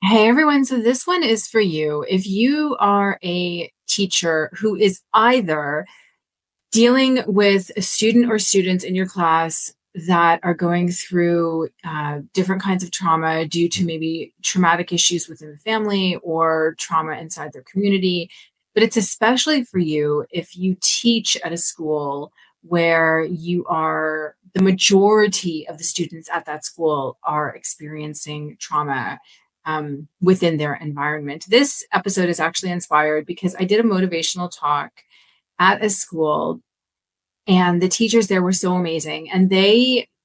Hey everyone, so this one is for you. If you are a teacher who is either dealing with a student or students in your class that are going through different kinds of trauma due to maybe traumatic issues within the family or trauma inside their community, but it's especially for you if you teach at a school where the majority of the students at that school are experiencing trauma within their environment. This episode is actually inspired because I did a motivational talk at a school and the teachers there were so amazing. And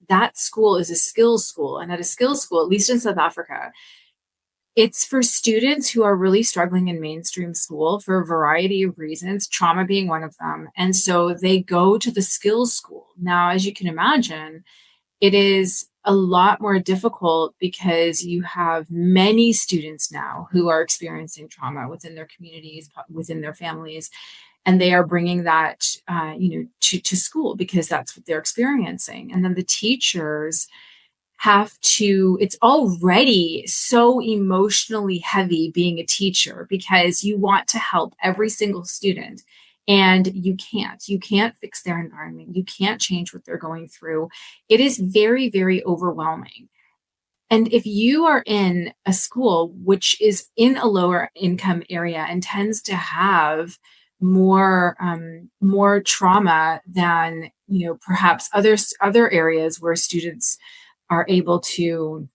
that school is a skills school. And at a skills school, at least in South Africa, it's for students who are really struggling in mainstream school for a variety of reasons, trauma being one of them. And so they go to the skills school. Now, as you can imagine, it is a lot more difficult because you have many students now who are experiencing trauma within their communities, within their families, and they are bringing that, to school because that's what they're experiencing. And then the teachers have to, it's already so emotionally heavy being a teacher because you want to help every single student and you can't fix their environment. You can't change what they're going through. It is very, very overwhelming. And if you are in a school which is in a lower income area and tends to have more trauma than perhaps other areas where students are able to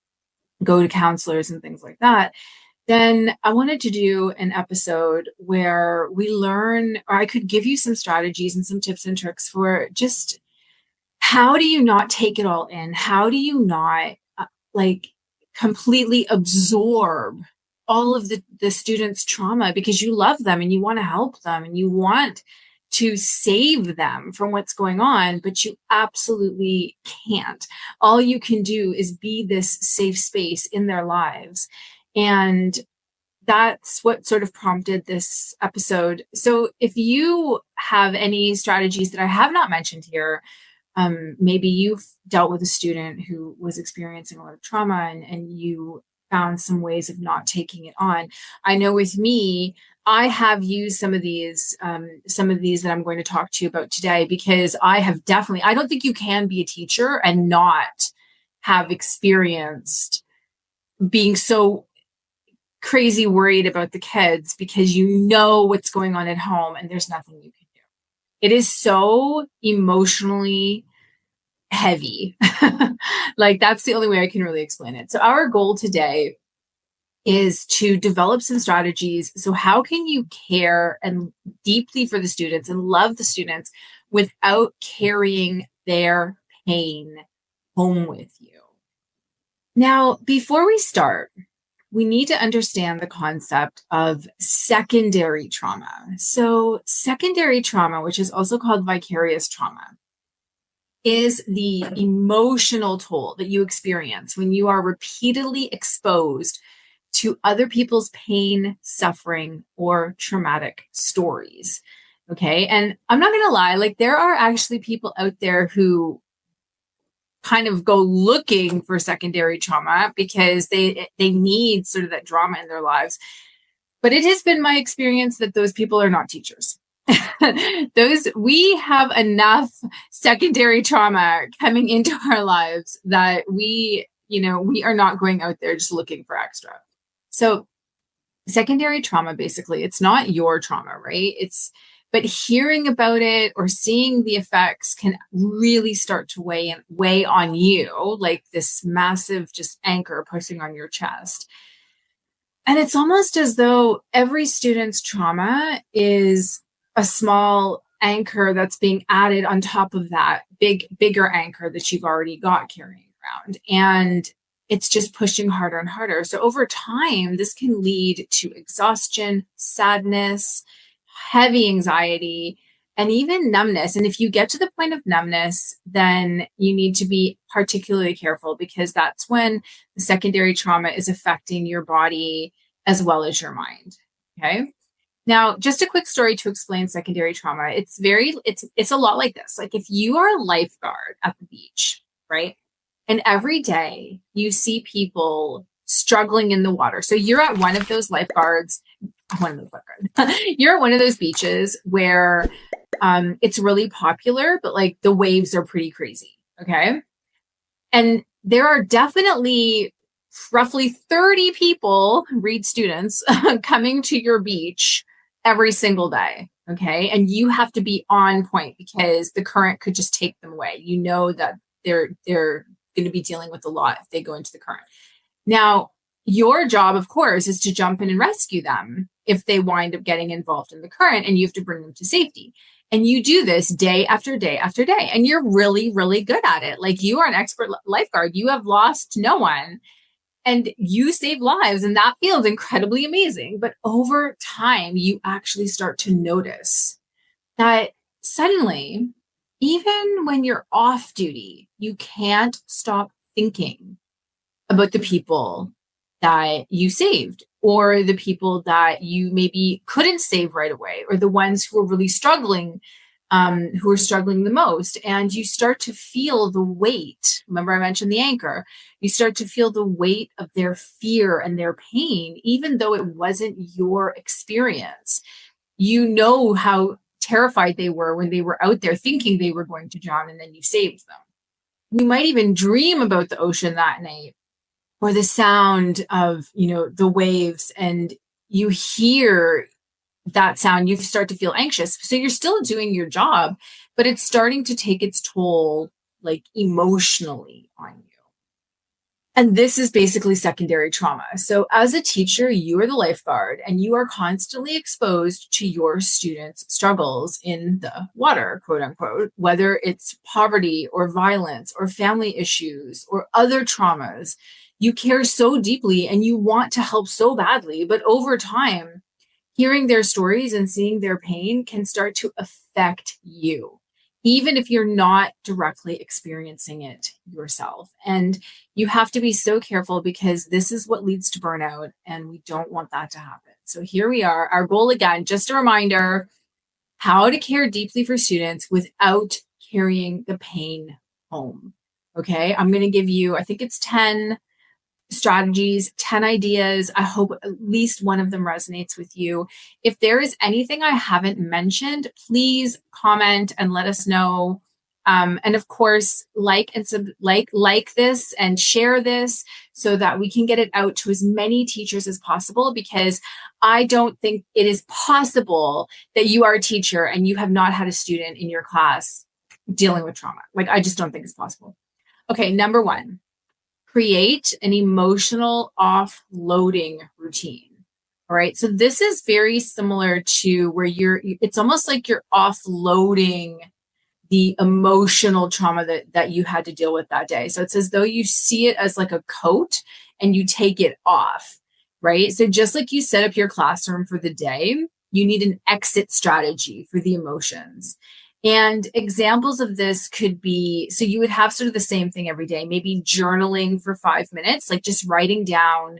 go to counselors and things like that, then I wanted to do an episode where we learn, or I could give you some strategies and some tips and tricks for just how do you not take it all in? How do you not like completely absorb all of the students' trauma because you love them and you want to help them and you want to save them from what's going on, but you absolutely can't. All you can do is be this safe space in their lives. And that's what sort of prompted this episode. So if you have any strategies that I have not mentioned here, maybe you've dealt with a student who was experiencing a lot of trauma and you found some ways of not taking it on. I know with me, I have used some of these that I'm going to talk to you about today because I don't think you can be a teacher and not have experienced being so crazy worried about the kids because you know what's going on at home and there's nothing you can do. It is so emotionally heavy. Like that's the only way I can really explain it. So our goal today is to develop some strategies. So how can you care and deeply for the students and love the students without carrying their pain home with you? Now, before we start, we need to understand the concept of secondary trauma. So secondary trauma, which is also called vicarious trauma, is the emotional toll that you experience when you are repeatedly exposed to other people's pain, suffering, or traumatic stories. Okay. And I'm not going to lie, like there are actually people out there who kind of go looking for secondary trauma because they need sort of that drama in their lives. But it has been my experience that those people are not teachers. We have enough secondary trauma coming into our lives that we are not going out there just looking for extra. So secondary trauma, basically, it's not your trauma, right? But hearing about it or seeing the effects can really start to weigh on you, like this massive just anchor pushing on your chest. And it's almost as though every student's trauma is a small anchor that's being added on top of that bigger anchor that you've already got carrying around. And it's just pushing harder and harder. So over time, this can lead to exhaustion, sadness, heavy anxiety, and even numbness. And if you get to the point of numbness, then you need to be particularly careful because that's when the secondary trauma is affecting your body as well as your mind. Okay. Now, just a quick story to explain secondary trauma. It's a lot like this. Like if you are a lifeguard at the beach, right? And every day you see people struggling in the water. So you're at one of those lifeguards, you're at one of those beaches where it's really popular, but like the waves are pretty crazy. Okay. And there are definitely roughly 30 people, read students, coming to your beach every single day. Okay. And you have to be on point because the current could just take them away. You know that they're going to be dealing with a lot if they go into the current. Now, your job, of course, is to jump in and rescue them if they wind up getting involved in the current, and you have to bring them to safety. And you do this day after day after day, and you're really, really good at it. Like, you are an expert lifeguard. You have lost no one and you save lives, and that feels incredibly amazing. But over time, you actually start to notice that suddenly, even when you're off duty, you can't stop thinking about the people that you saved, or the people that you maybe couldn't save right away, or the ones who are really struggling, who are struggling the most. And you start to feel the weight. Remember, I mentioned the anchor. You start to feel the weight of their fear and their pain, even though it wasn't your experience. You know how terrified they were when they were out there thinking they were going to drown, and then you saved them. You might even dream about the ocean that night, or the sound of, the waves, and you hear that sound, you start to feel anxious. So you're still doing your job, but it's starting to take its toll, like, emotionally on you. And this is basically secondary trauma. So as a teacher, you are the lifeguard, and you are constantly exposed to your students' struggles in the water, quote unquote, whether it's poverty or violence or family issues or other traumas. You care so deeply and you want to help so badly, but over time, hearing their stories and seeing their pain can start to affect you, even if you're not directly experiencing it yourself. And you have to be so careful, because this is what leads to burnout, and we don't want that to happen. So here we are. Our goal, again, just a reminder, how to care deeply for students without carrying the pain home. Okay. I'm going to give you, I think it's 10 strategies, 10 ideas. I hope at least one of them resonates with you. If there is anything I haven't mentioned, please comment and let us know. And of course, like this and share this so that we can get it out to as many teachers as possible, because I don't think it is possible that you are a teacher and you have not had a student in your class dealing with trauma. Like, I just don't think it's possible. Okay, number 1. Create an emotional offloading routine. All right. So this is very similar to where it's almost like you're offloading the emotional trauma that you had to deal with that day. So it's as though you see it as like a coat and you take it off, right? So just like you set up your classroom for the day, you need an exit strategy for the emotions. And examples of this could be, so you would have sort of the same thing every day, maybe journaling for 5 minutes, like just writing down.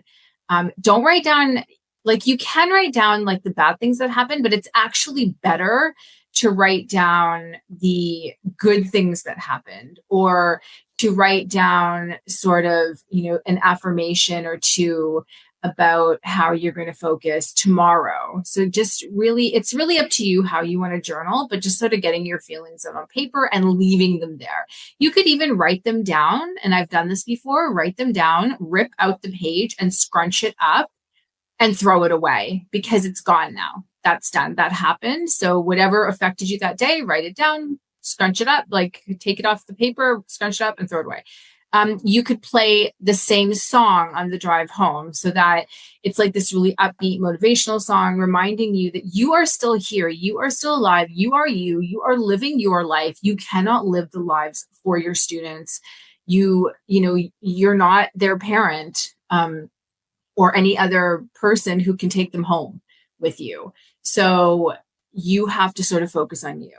Don't write down, like, you can write down like the bad things that happen, but it's actually better to write down the good things that happened, or to write down sort of, an affirmation or two about how you're going to focus tomorrow. So just really, it's really up to you how you want to journal, but just sort of getting your feelings out on paper and leaving them there. You could even write them down. And I've done this before, write them down, rip out the page and scrunch it up and throw it away, because it's gone now. That's done. That happened. So whatever affected you that day, write it down, scrunch it up, like take it off the paper, scrunch it up and throw it away. You could play the same song on the drive home, so that it's like this really upbeat motivational song, reminding you that you are still here. You are still alive. You are living your life. You cannot live the lives for your students. You're not their parent, or any other person who can take them home with you. So you have to sort of focus on you.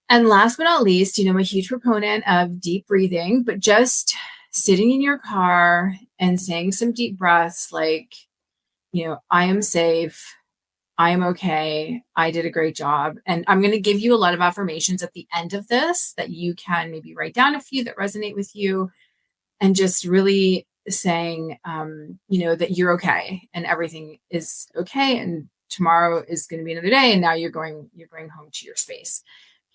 And last but not least, I'm a huge proponent of deep breathing, but just sitting in your car and saying some deep breaths like, I am safe. I am okay. I did a great job. And I'm going to give you a lot of affirmations at the end of this that you can maybe write down a few that resonate with you, and just really saying, that you're okay and everything is okay. And tomorrow is going to be another day. And now you're going home to your space.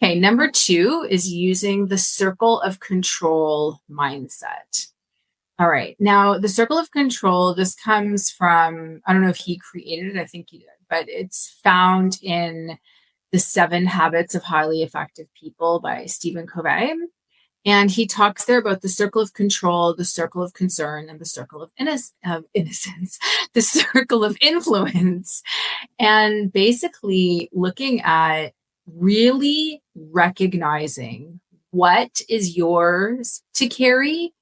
Okay. Number 2 is using the circle of control mindset. All right. Now, the circle of control, this comes from, I don't know if he created it. I think he did, but it's found in The 7 Habits of Highly Effective People by Stephen Covey. And he talks there about the circle of control, the circle of concern, and the circle of innocence, the circle of influence. And basically looking at really recognizing what is yours to carry,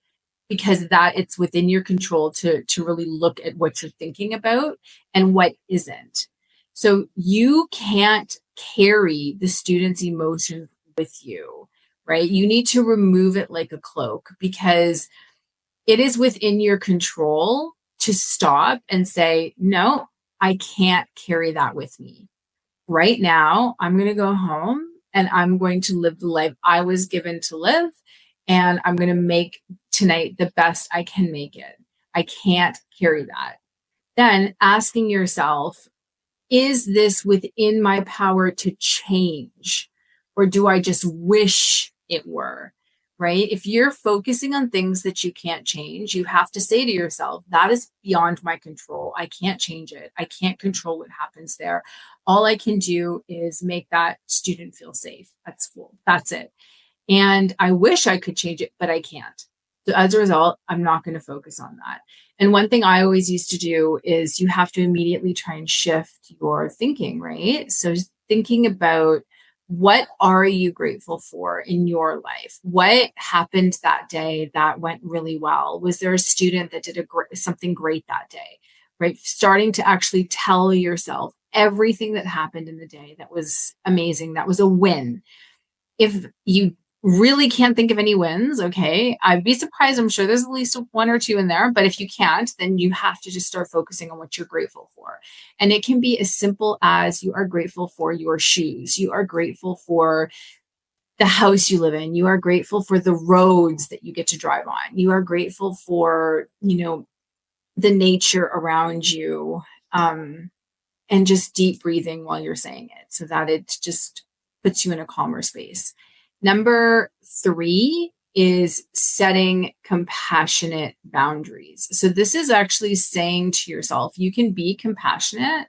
because that it's within your control to really look at what you're thinking about and what isn't. So you can't carry the student's emotions with you, right? You need to remove it like a cloak, because it is within your control to stop and say, no, I can't carry that with me. Right now, I'm going to go home and I'm going to live the life I was given to live. And I'm going to make tonight the best I can make it. I can't carry that. Then asking yourself, is this within my power to change? Or do I just wish it were? Right? If you're focusing on things that you can't change, you have to say to yourself, that is beyond my control. I can't change it. I can't control what happens there. All I can do is make that student feel safe at school. That's it. And I wish I could change it, but I can't. So as a result, I'm not going to focus on that. And one thing I always used to do is you have to immediately try and shift your thinking, right? So thinking about, what are you grateful for in your life? What happened that day that went really well? Was there a student that did something great that day, right? Starting to actually tell yourself everything that happened in the day that was amazing, that was a win. If you really can't think of any wins, okay, I'd be surprised. I'm sure there's at least 1 or 2 in there, but if you can't, then you have to just start focusing on what you're grateful for. And it can be as simple as you are grateful for your shoes. You are grateful for the house you live in. You are grateful for the roads that you get to drive on. You are grateful for, the nature around you, and just deep breathing while you're saying it so that it just puts you in a calmer space. Number 3 is setting compassionate boundaries. So this is actually saying to yourself, you can be compassionate,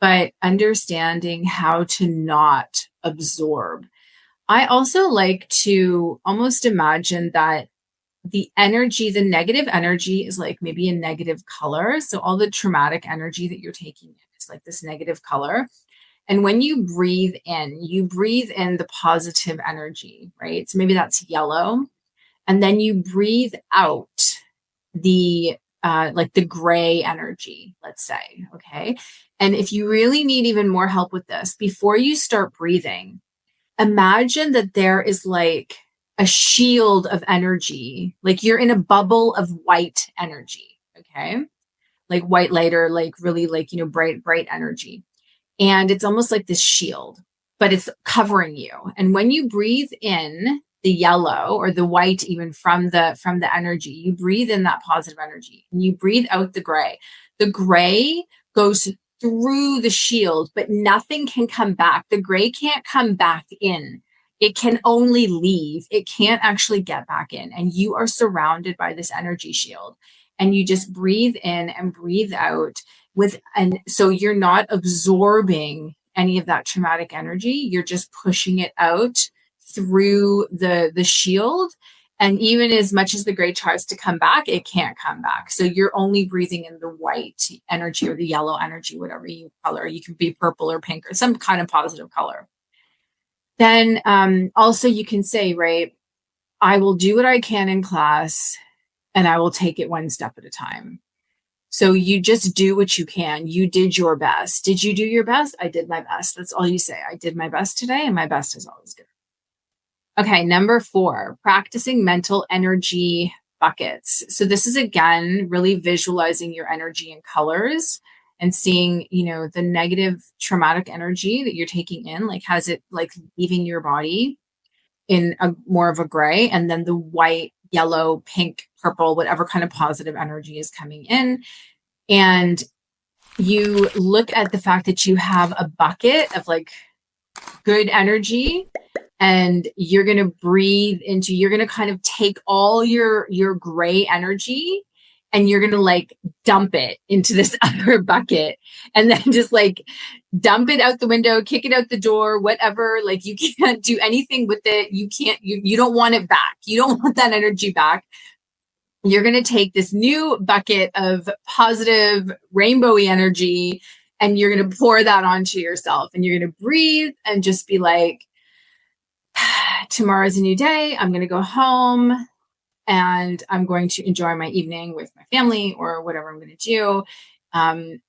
but understanding how to not absorb. I also like to almost imagine that the negative energy is like maybe a negative color. So all the traumatic energy that you're taking in is like this negative color. And when you breathe in the positive energy, right? So maybe that's yellow. And then you breathe out the like the gray energy, let's say. Okay. And if you really need even more help with this, before you start breathing, imagine that there is like a shield of energy, like you're in a bubble of white energy. Okay. Like white light, or like really like, bright energy. And it's almost like this shield, but it's covering you. And when you breathe in the yellow or the white, even from the energy, you breathe in that positive energy and you breathe out the gray. The gray goes through the shield, but nothing can come back. The gray can't come back in. It can only leave. It can't actually get back in. And you are surrounded by this energy shield. And you just breathe in and breathe out and so you're not absorbing any of that traumatic energy. You're just pushing it out through the shield. And even as much as the gray tries to come back, it can't come back. So you're only breathing in the white energy or the yellow energy, whatever you color. You can be purple or pink or some kind of positive color. Then also you can say, right, I will do what I can in class and I will take it one step at a time. So you just do what you can. You did your best. Did you do your best? I did my best. That's all you say. I did my best today, and my best is always good. Okay, number 4, practicing mental energy buckets. So this is, again, really visualizing your energy in colors and seeing, the negative traumatic energy that you're taking in, like has it like leaving your body in a more of a gray, and then the white, yellow, pink purple, whatever kind of positive energy is coming in. And you look at the fact that you have a bucket of like good energy, and you're going to breathe into, you're going to kind of take all your gray energy, and you're going to like dump it into this other bucket, and then just like dump it out the window, kick it out the door, whatever. Like you can't do anything with it. You don't want it back. You don't want that energy back. You're going to take this new bucket of positive rainbowy energy, and you're going to pour that onto yourself, and you're going to breathe and just be like, tomorrow's a new day. I'm going to go home and I'm going to enjoy my evening with my family or whatever I'm going to do.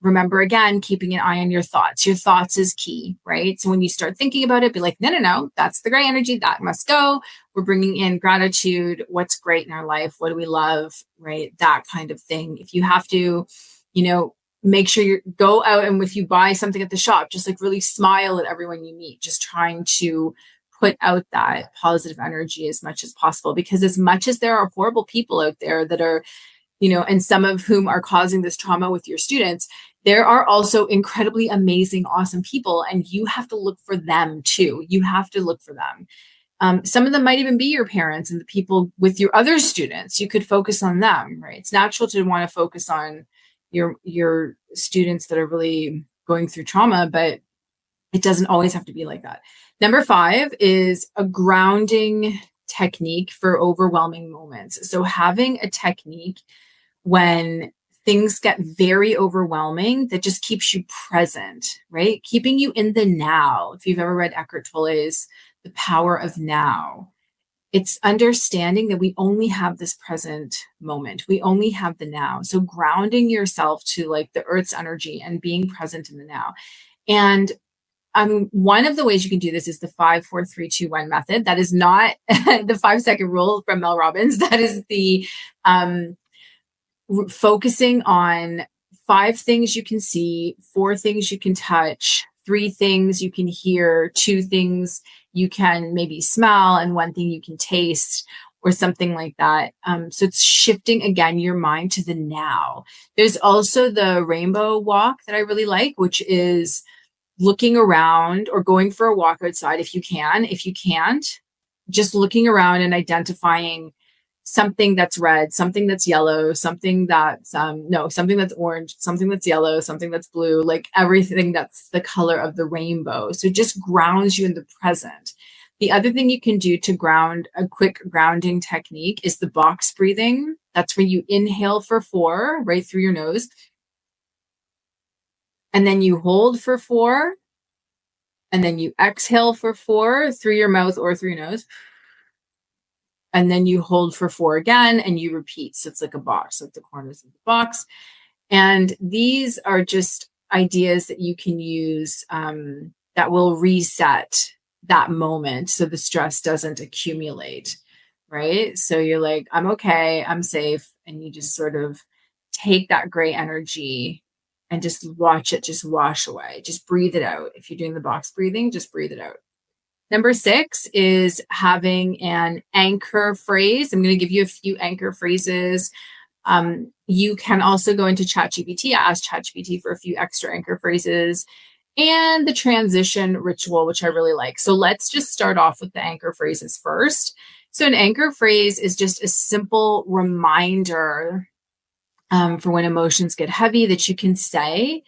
Remember, again, keeping an eye on your thoughts. Your thoughts is key, right? So when you start thinking about it, be like, no, that's the gray energy. That must go. We're bringing in gratitude. What's great in our life? What do we love? Right? That kind of thing. If you have to, make sure you go out, and if you buy something at the shop, just like really smile at everyone you meet, just trying to put out that positive energy as much as possible, because as much as there are horrible people out there that are, and some of whom are causing this trauma with your students, there are also incredibly amazing, awesome people, and you have to look for them too. You have to look for them. Some of them might even be your parents and the people with your other students. You could focus on them, right? It's natural to want to focus on your students that are really going through trauma, but it doesn't always have to be like that. Number 5 is a grounding technique for overwhelming moments. So having a technique when things get very overwhelming that just keeps you present, right? Keeping you in the now. If you've ever read Eckhart Tolle's The Power of Now, it's understanding that we only have this present moment. We only have the now. So grounding yourself to like the earth's energy and being present in the now. And one of the ways you can do this is the 5, 4, 3, 2, 1 method. That is not the 5-second rule from Mel Robbins. That is the focusing on 5 things you can see, 4 things you can touch, 3 things you can hear, 2 things you can maybe smell, and 1 thing you can taste, or something like that. So it's shifting again your mind to the now. There's also the rainbow walk that I really like, which is looking around or going for a walk outside if you can. If you can't, just looking around and identifying something that's red, something that's yellow, something that's something that's orange, something that's yellow, something that's blue, like everything that's the color of the rainbow. So it just grounds you in the present. The other thing you can do to ground, a quick grounding technique, is the box breathing. That's where you inhale for 4 right through your nose. And then you hold for 4, and then you exhale for 4 through your mouth or through your nose. And then you hold for 4 again, and you repeat. So it's like a box, like the corners of the box. And these are just ideas that you can use that will reset that moment so the stress doesn't accumulate, right? So you're like, I'm okay, I'm safe. And you just sort of take that gray energy and just watch it just wash away. Just breathe it out. If you're doing the box breathing, just breathe it out. Number 6 is having an anchor phrase. I'm going to give you a few anchor phrases. You can also go into ChatGPT. I asked ChatGPT for a few extra anchor phrases, and the transition ritual, which I really like. So let's just start off with the anchor phrases first. So an anchor phrase is just a simple reminder for when emotions get heavy that you can say.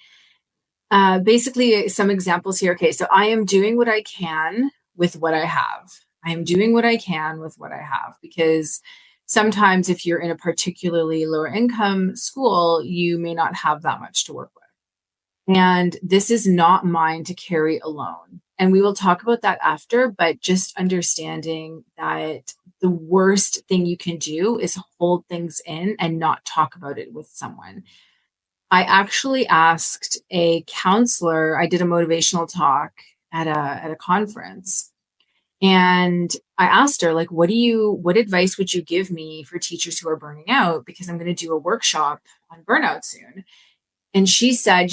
Basically, some examples here. Okay, so I am doing what I can with what I have. I am doing what I can with what I have, because sometimes if you're in a particularly lower income school, you may not have that much to work with. And this is not mine to carry alone. And we will talk about that after, but just understanding that the worst thing you can do is hold things in and not talk about it with someone. I actually asked a counselor, I did a motivational talk at a conference, and I asked her, like, what advice would you give me for teachers who are burning out? Because I'm going to do a workshop on burnout soon. And she said,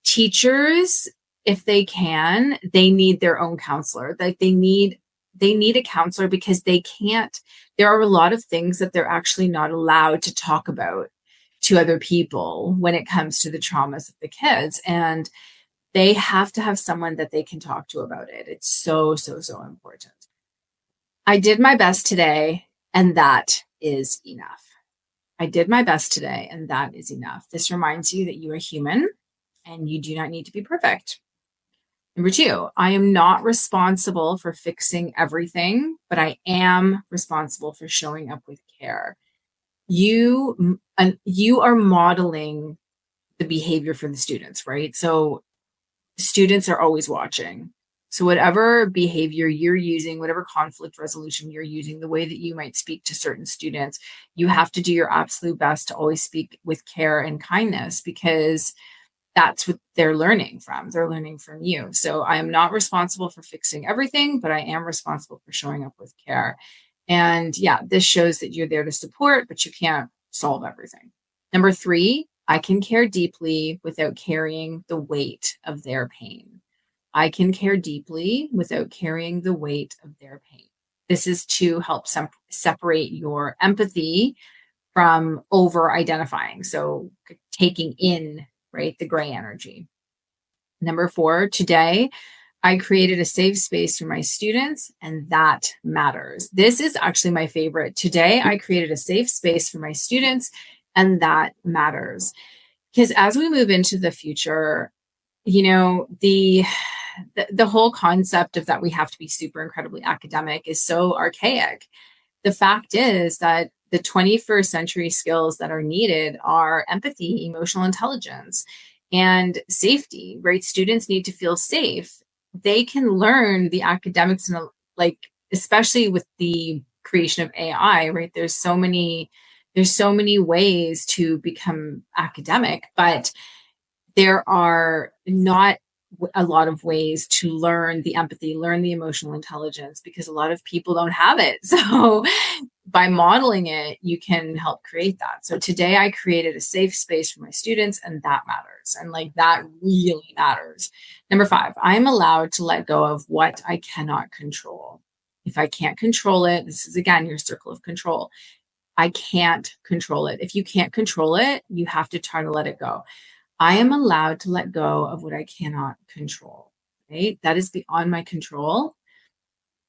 teachers, if they can, they need their own counselor. Like they need they need a counselor because there are a lot of things that they're actually not allowed to talk about to other people when it comes to the traumas of the kids. And they have to have someone that they can talk to about it. It's so, so, so important. I did my best today, and that is enough. I did my best today, and that is enough. This reminds you that you are human and you do not need to be perfect. Number 2, I am not responsible for fixing everything, but I am responsible for showing up with care. You are modeling the behavior for the students, right? So students are always watching. So whatever behavior you're using, whatever conflict resolution you're using, the way that you might speak to certain students, you have to do your absolute best to always speak with care and kindness, because that's what they're learning from. They're learning from you. So I am not responsible for fixing everything, but I am responsible for showing up with care. And yeah, this shows that you're there to support, but you can't solve everything. Number 3, I can care deeply without carrying the weight of their pain. I can care deeply without carrying the weight of their pain. This is to help separate your empathy from over identifying. So taking in, right, the gray energy. Number 4, today, I created a safe space for my students, and that matters. This is actually my favorite. Today, I created a safe space for my students, and that matters. Because as we move into the future, you know, the whole concept of that we have to be super incredibly academic is so archaic. The fact is that the 21st century skills that are needed are empathy, emotional intelligence, and safety, right? Students need to feel safe. They can learn the academics, and like, especially with the creation of AI, right? There's so many ways to become academic, but there are not a lot of ways to learn the empathy, learn the emotional intelligence, because a lot of people don't have it. So by modeling it, you can help create that. So today I created a safe space for my students, and that matters. And like, that really matters. Number 5, I am allowed to let go of what I cannot control. If I can't control it, this is again your circle of control. I can't control it. If you can't control it, you have to try to let it go. I am allowed to let go of what I cannot control, right? That is beyond my control.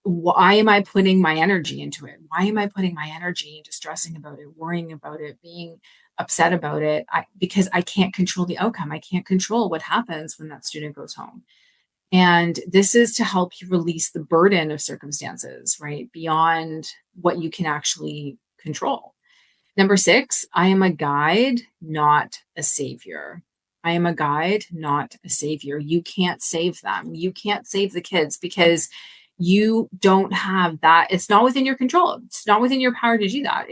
Why am I putting my energy into it? Why am I putting my energy into stressing about it, worrying about it, being upset about it? Because I can't control the outcome. I can't control what happens when that student goes home. And this is to help you release the burden of circumstances, right? Beyond what you can actually control. Number 6, I am a guide, not a savior. I am a guide, not a savior. You can't save them. You can't save the kids because you don't have that. It's not within your control. It's not within your power to do that.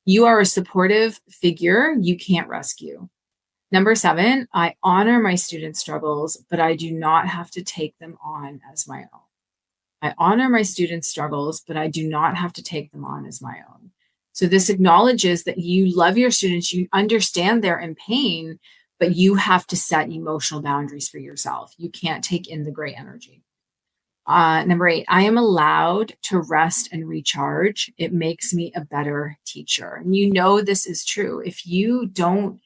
You are a supportive figure. You can't rescue. Number 7, I honor my students' struggles, but I do not have to take them on as my own. I honor my students' struggles, but I do not have to take them on as my own. So this acknowledges that you love your students, you understand they're in pain, but you have to set emotional boundaries for yourself. You can't take in the gray energy. Number 8, I am allowed to rest and recharge. It makes me a better teacher. And you know this is true. If you don't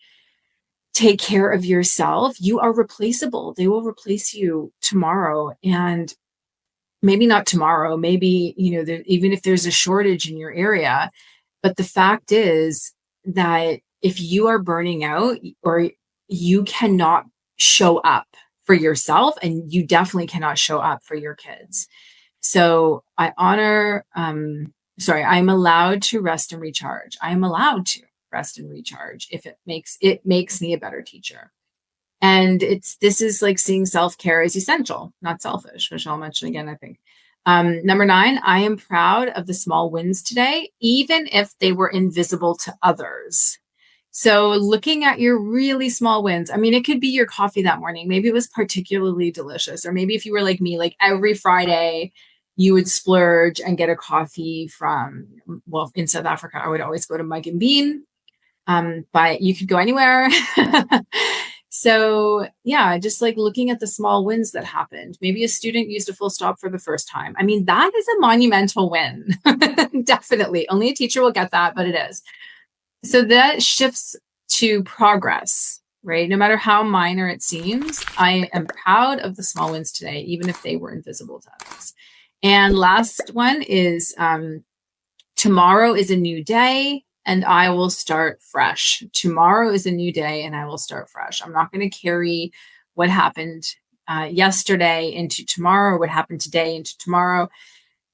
take care of yourself, you are replaceable. They will replace you tomorrow. And maybe not tomorrow, maybe, even if there's a shortage in your area. But the fact is that if you are burning out, or you cannot show up for yourself, and you definitely cannot show up for your kids. So I'm allowed to rest and recharge. I am allowed to rest and recharge if it makes me a better teacher. And this is like seeing self-care as essential, not selfish, which I'll mention again, I think. Number 9, I am proud of the small wins today, even if they were invisible to others. So looking at your really small wins, I mean, it could be your coffee that morning. Maybe it was particularly delicious. Or maybe if you were like me, like every Friday, you would splurge and get a coffee in South Africa, I would always go to Mug and Bean. But you could go anywhere. So yeah, just like looking at the small wins that happened. Maybe a student used a full stop for the first time. I mean, that is a monumental win. Definitely. Only a teacher will get that, but it is. So that shifts to progress, right? No matter how minor it seems, I am proud of the small wins today, even if they were invisible to others. And last one is tomorrow is a new day and I will start fresh. Tomorrow is a new day and I will start fresh. I'm not going to carry what happened yesterday into tomorrow, what happened today into tomorrow.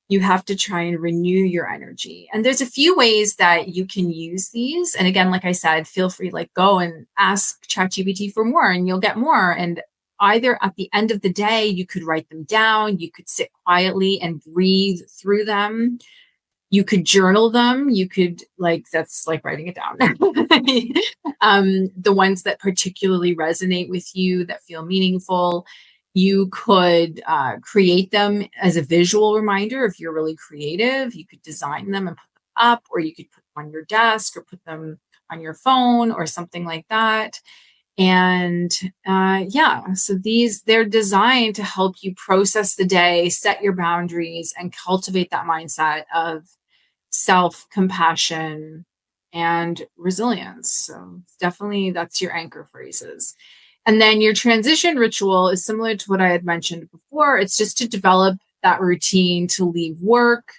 You have to try and renew your energy. And there's a few ways that you can use these. And again, like I said, feel free, like go and ask ChatGPT for more and you'll get more. And either at the end of the day, you could write them down, you could sit quietly and breathe through them. You could journal them. You could that's like writing it down. The ones that particularly resonate with you, that feel meaningful. You could create them as a visual reminder if you're really creative. You could design them and put them up, or you could put them on your desk or put them on your phone or something like that. And yeah, so they're designed to help you process the day, set your boundaries, and cultivate that mindset of self-compassion and resilience. So definitely that's your anchor phrases. And then your transition ritual is similar to what I had mentioned before. It's just to develop that routine to leave work.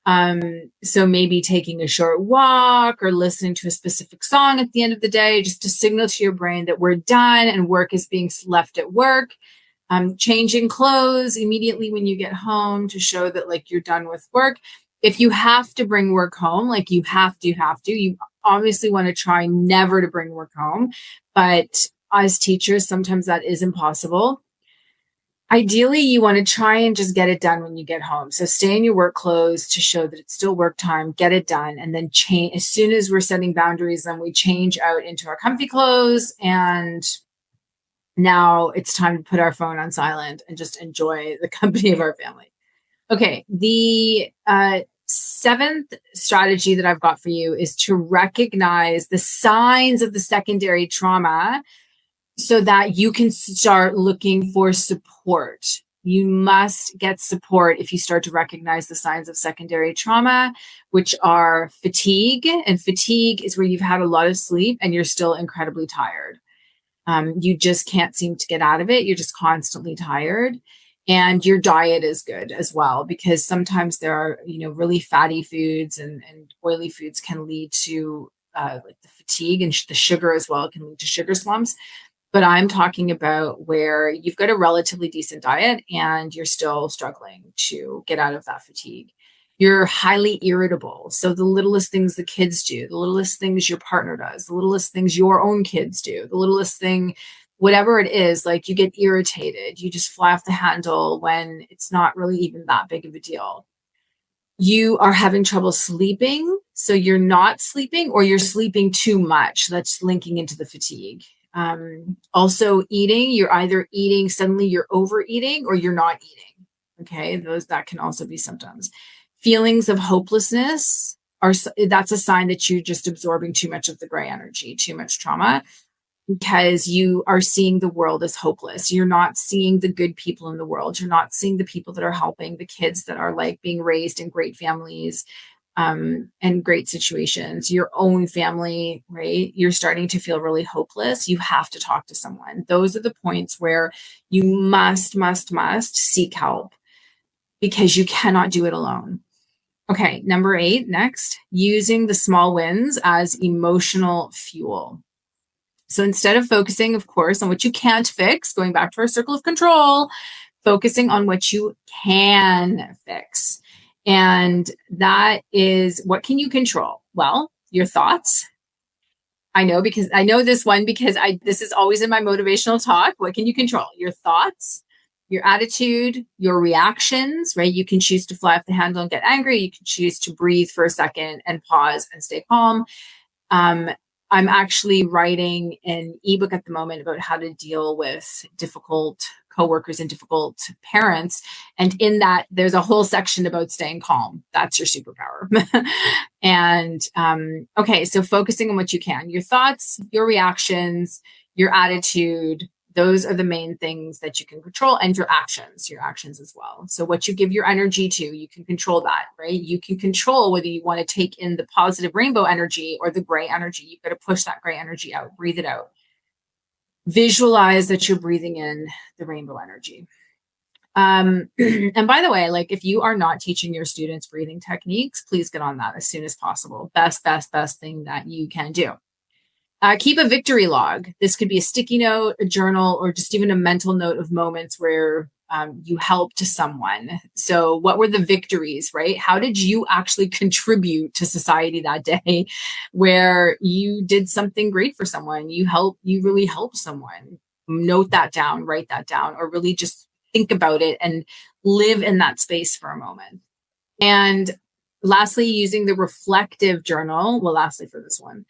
So maybe taking a short walk or listening to a specific song at the end of the day, just to signal to your brain that we're done and work is being left at work. Changing clothes immediately when you get home to show that like you're done with work. If you have to bring work home, like you obviously want to try never to bring work home. But as teachers, sometimes that is impossible. Ideally, you want to try and just get it done when you get home. So stay in your work clothes to show that it's still work time, get it done, and then change. As soon as we're setting boundaries, then we change out into our comfy clothes. And now it's time to put our phone on silent and just enjoy the company of our family. Okay, the seventh strategy that I've got for you is to recognize the signs of the secondary trauma so that you can start looking for support. You must get support if you start to recognize the signs of secondary trauma, which are fatigue. And fatigue is where you've had a lot of sleep and you're still incredibly tired. You just can't seem to get out of it. You're just constantly tired. And your diet is good as well, because sometimes there are, really fatty foods and oily foods can lead to like the fatigue, and the sugar as well can lead to sugar slumps. But I'm talking about where you've got a relatively decent diet and you're still struggling to get out of that fatigue. You're highly irritable. So the littlest things the kids do, the littlest things your partner does, the littlest things your own kids do, the littlest thing, whatever it is, like you get irritated, you just fly off the handle when it's not really even that big of a deal. You are having trouble sleeping. So you're not sleeping or you're sleeping too much. That's linking into the fatigue. Also eating, you're either eating, suddenly you're overeating or you're not eating. Okay. That can also be symptoms. Feelings of hopelessness that's a sign that you're just absorbing too much of the gray energy, too much trauma, because you are seeing the world as hopeless. You're not seeing the good people in the world. You're not seeing the people that are helping, the kids that are like being raised in great families, and great situations, your own family, right? You're starting to feel really hopeless. You have to talk to someone. Those are the points where you must seek help, because you cannot do it alone. Okay, number 8, next, using the small wins as emotional fuel. So instead of focusing, of course, on what you can't fix, going back to our circle of control, focusing on what you can fix. And that is, what can you control? Well, your thoughts. I know this one because this is always in my motivational talk. What can you control? Your thoughts, your attitude, your reactions, right? You can choose to fly off the handle and get angry. You can choose to breathe for a second and pause and stay calm. I'm actually writing an ebook at the moment about how to deal with difficult coworkers and difficult parents. And in that, there's a whole section about staying calm. That's your superpower. And okay, so focusing on what you can, your thoughts, your reactions, your attitude. Those are the main things that you can control, and your actions as well. So what you give your energy to, you can control that, right? You can control whether you want to take in the positive rainbow energy or the gray energy. You've got to push that gray energy out, breathe it out. Visualize that you're breathing in the rainbow energy. And by the way, like if you are not teaching your students breathing techniques, please get on that as soon as possible. Best thing that you can do. Keep a victory log. This could be a sticky note, a journal, or just even a mental note of moments where you helped someone. So what were the victories, right? How did you actually contribute to society that day where you did something great for someone? You really helped someone. Note that down, write that down, or really just think about it and live in that space for a moment. And lastly, using the reflective journal. Well, lastly for this one,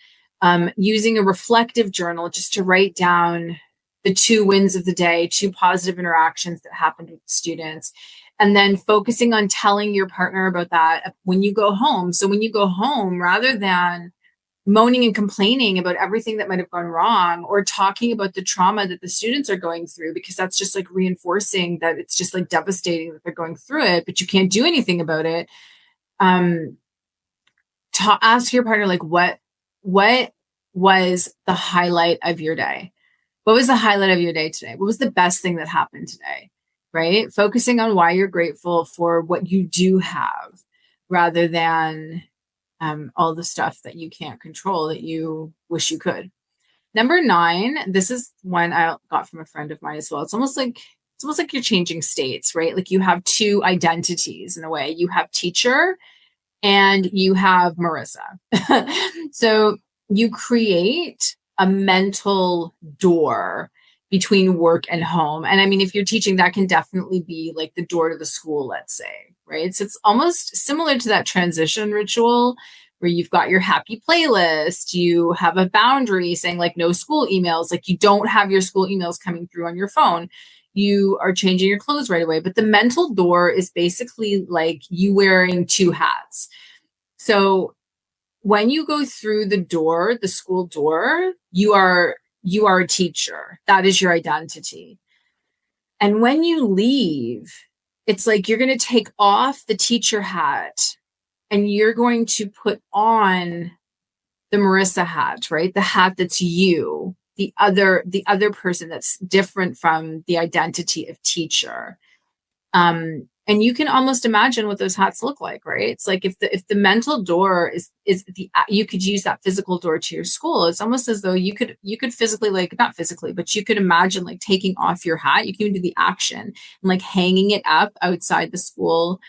using a reflective journal just to write down the 2 wins of the day, 2 positive interactions that happened with students, and then focusing on telling your partner about that when you go home. So when you go home, rather than moaning and complaining about everything that might have gone wrong or talking about the trauma that the students are going through, because that's just like reinforcing that it's just like devastating that they're going through it, but you can't do anything about it. Ask your partner, like, what was the highlight of your day? What was the highlight of your day today? What was the best thing that happened today? Right? Focusing on why you're grateful for what you do have rather than all the stuff that you can't control that you wish you could. Number 9, this is one I got from a friend of mine as well. It's almost like you're changing states, right? Like you have 2 identities in a way. You have teacher and you have Marisa. So you create a mental door between work and home. And I mean, if you're teaching, that can definitely be like the door to the school, let's say, right? So it's almost similar to that transition ritual where you've got your happy playlist, you have a boundary saying like no school emails, like you don't have your school emails coming through on your phone. You are changing your clothes right away. But the mental door is basically like you wearing 2 hats. So when you go through the door, the school door, you are a teacher. That is your identity. And when you leave, it's like you're going to take off the teacher hat and you're going to put on the Marisa hat, right? The hat that's you, the other person that's different from the identity of teacher. And you can almost imagine what those hats look like, right? It's like if the mental door is you could use that physical door to your school. It's almost as though you could physically, like not physically, but you could imagine like taking off your hat. You can do the action and like hanging it up outside the school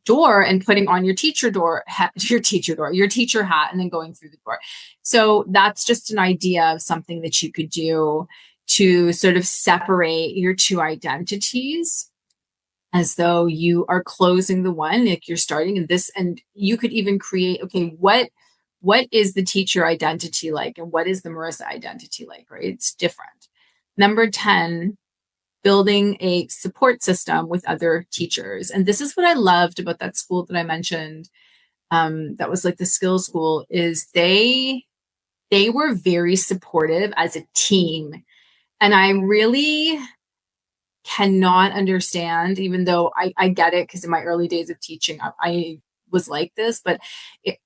door and putting on your teacher hat, and then going through the door. So that's just an idea of something that you could do to sort of separate your 2 identities, as though you are closing the one, like you're starting in this, and you could even create, okay, what is the teacher identity like? And what is the Marisa identity like, right? It's different. Number 10, building a support system with other teachers. And this is what I loved about that school that I mentioned, that was like the skills school, is they were very supportive as a team. And I really cannot understand, even though I get it, because in my early days of teaching, I was like this, but it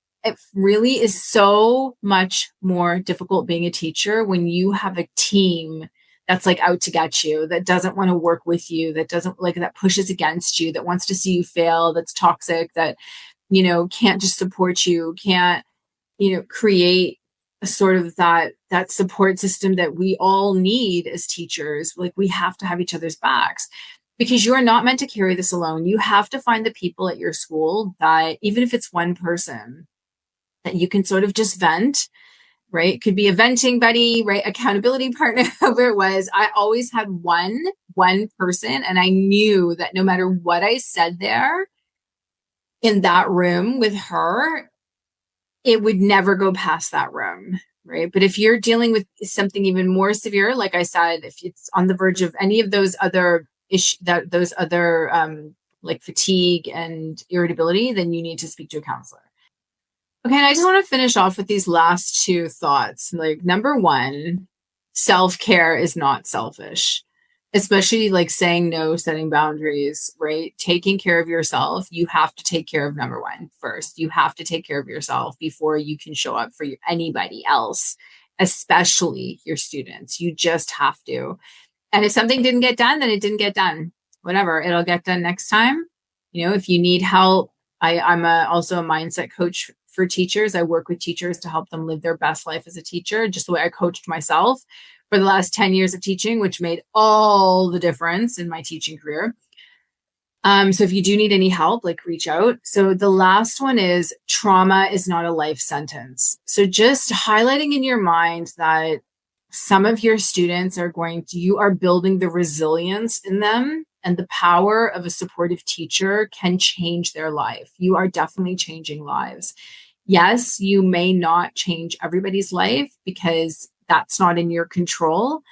really is so much more difficult being a teacher when you have a team that's like out to get you, that doesn't want to work with you, that doesn't like, that pushes against you, that wants to see you fail, that's toxic, that, can't just support you, can't, create a sort of that support system that we all need as teachers. Like we have to have each other's backs, because you are not meant to carry this alone. You have to find the people at your school that, even if it's one person, that you can sort of just vent, right? It could be a venting buddy, right? Accountability partner, whoever it was. I always had one person, and I knew that no matter what I said there in that room with her, it would never go past that room, right? But if you're dealing with something even more severe, like I said, if it's on the verge of any of those other like fatigue and irritability, then you need to speak to a counselor. Okay, and I just want to finish off with these last 2 thoughts. Like number 1, self-care is not selfish, especially like saying no, setting boundaries, right? Taking care of yourself. You have to take care of number one first. You have to take care of yourself before you can show up for anybody else, especially your students. You just have to. And if something didn't get done, then it didn't get done. Whatever, it'll get done next time. If you need help, I'm also a mindset coach for teachers. I work with teachers to help them live their best life as a teacher, just the way I coached myself for the last 10 years of teaching, which made all the difference in my teaching career. So if you do need any help, like reach out. So the last one is trauma is not a life sentence. So just highlighting in your mind that some of your students you are building the resilience in them, and the power of a supportive teacher can change their life. You are definitely changing lives. Yes, you may not change everybody's life because that's not in your control,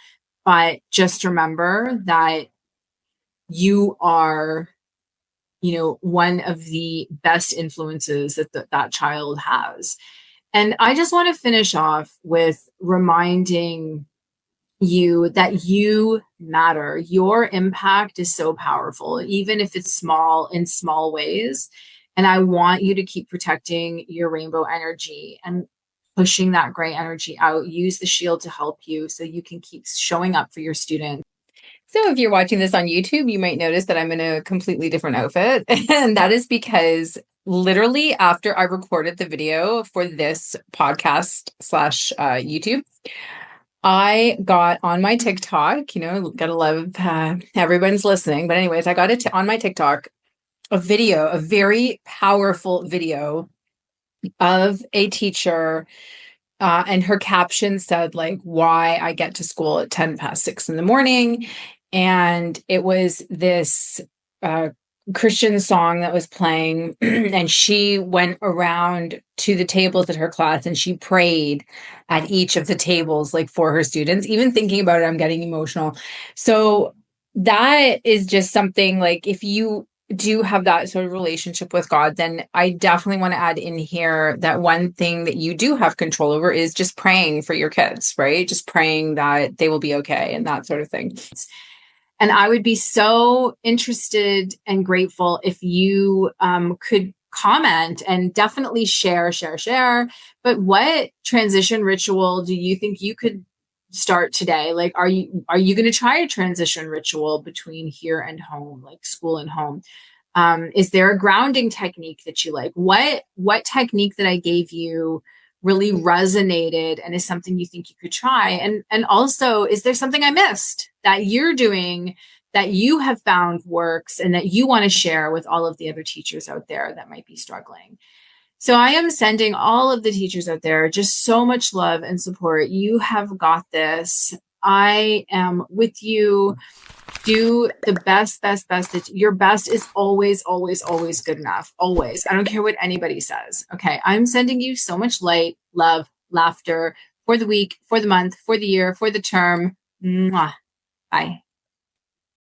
but just remember that you are one of the best influences that child has. And I just want to finish off with reminding you that you matter. Your impact is so powerful, even if it's small in small ways. And I want you to keep protecting your rainbow energy and pushing that gray energy out. Use the shield to help you so you can keep showing up for your students. So if you're watching this on YouTube, you might notice that I'm in a completely different outfit. And that is because literally after I recorded the video for this podcast / YouTube, I got on my TikTok, gotta love everyone's listening. But anyways, I got it on my TikTok, a very powerful video of a teacher. And her caption said, like, why I get to school at 6:10 in the morning. And it was this Christian song that was playing. And she went around to the tables at her class and she prayed at each of the tables, like for her students. Even thinking about it, I'm getting emotional. So that is just something, like, if you do have that sort of relationship with God, then I definitely want to add in here that one thing that you do have control over is just praying for your kids, right? Just praying that they will be okay and that sort of thing. And I would be so interested and grateful if you could comment and definitely share. But what transition ritual do you think you could start today? Like, are you going to try a transition ritual between here and home, like school and home? Is there a grounding technique that you like? What technique that I gave you really resonated and is something you think you could try? And also, is there something I missed that you're doing that you have found works and that you want to share with all of the other teachers out there that might be struggling? So I am sending all of the teachers out there just so much love and support. You have got this. I am with you. Do the best. Your best is always good enough. Always. I don't care what anybody says. Okay. I'm sending you so much light, love, laughter for the week, for the month, for the year, for the term. Mwah. Bye.